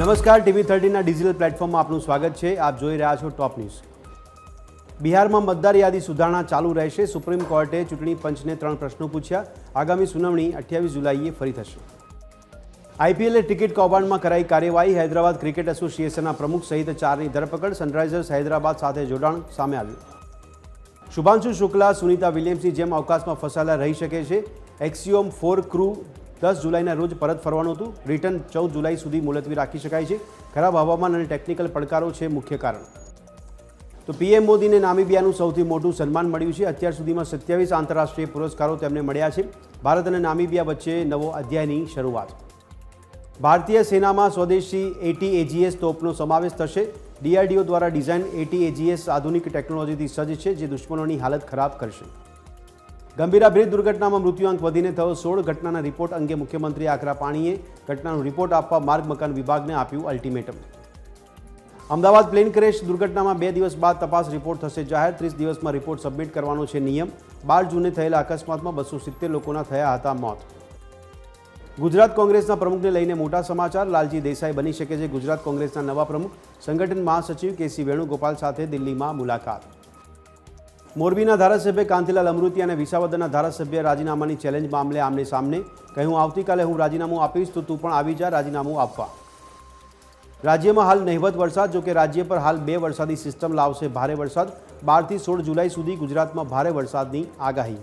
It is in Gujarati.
નમસ્કાર, TV13ના ડિજિટલ પ્લેટફોર્મમાં આપનું સ્વાગત છે। આપ જોઈ રહ્યા છો ટોપ ન્યૂઝ। બિહારમાં મતદાર યાદી સુધારણા ચાલુ રહેશે। સુપ્રીમ કોર્ટે ચૂંટણી પંચને 3 પ્રશ્નો પૂછ્યા। આગામી સુનાવણી 28 જુલાઈએ ફરી થશે। IPL ટિકિટ કૌભાંડમાં કરાઈ કાર્યવાહી। હૈદરાબાદ ક્રિકેટ એસોસિએશનના પ્રમુખ સહિત 4ની ધરપકડ। સનરાઇઝર્સ હૈદરાબાદ સાથે જોડાણ સામે આવ્યું। શુભાંશુ શુક્લા સુનીતા વિલિયમ્સની જેમ અવકાશમાં ફસાયેલા રહી શકે છે। એક્સિયોમ 4 ક્રૂ 10 જુલાઈના રોજ પરત ફરવાનું હતું। રિટર્ન 14 જુલાઈ સુધી મુલતવી રાખી શકાય છે। ખરાબ હવામાન અને ટેકનિકલ પડકારો છે મુખ્ય કારણ। તો PM મોદીને નામીબિયાનું સૌથી મોટું સન્માન મળ્યું છે। અત્યાર સુધીમાં 27 આંતરરાષ્ટ્રીય પુરસ્કારો તેમને મળ્યા છે। ભારત અને નામીબિયા વચ્ચે નવો અધ્યાયની શરૂઆત। ભારતીય સેનામાં સ્વદેશી AT-AGS તોપનો સમાવેશ થશે। DRDO દ્વારા ડિઝાઇન AT-AGS આધુનિક ટેકનોલોજીથી સજ્જ છે, જે દુશ્મનોની હાલત ખરાબ કરશે। ગંભીરા બ્રિજ દુર્ઘટનામાં મૃત્યુઆંક વધીને થયો 16। ઘટનાના રિપોર્ટ અંગે મુખ્યમંત્રી આકરા પાણીએ ઘટનાનો રિપોર્ટ આપવા માર્ગ મકાન વિભાગને આપ્યું અલ્ટિમેટમ। અમદાવાદ પ્લેન ક્રેશ દુર્ઘટનામાં 2 દિવસ બાદ તપાસ રિપોર્ટ થશે જાહેર। 30 દિવસમાં રિપોર્ટ સબમિટ કરવાનો છે નિયમ। 12 જૂને થયેલા અકસ્માતમાં 270 લોકોના થયા હતા મોત। ગુજરાત કોંગ્રેસના પ્રમુખને લઈને મોટા સમાચાર। લાલજી દેસાઈ બની શકે છે ગુજરાત કોંગ્રેસના નવા પ્રમુખ। સંગઠન મહાસચિવ KC વેણુગોપાલ સાથે દિલ્હીમાં મુલાકાત। મોરબીના ધારાસભ્ય કાંતિલાલ અમૃતિયા અને વિસાવદરના ધારાસભ્ય રાજીનામાની ચેલેન્જ મામલે આમને સામને કહ્યું, આવતીકાલે હું રાજીનામું આપીશ તો તું પણ આવી જા રાજીનામું આપવા। રાજ્યમાં હાલ નહિવત વરસાદ, જોકે રાજ્ય પર હાલ 2 વરસાદી સિસ્ટમ લાવશે ભારે વરસાદ। 12 થી 16 જુલાઈ સુધી ગુજરાતમાં ભારે વરસાદની આગાહી।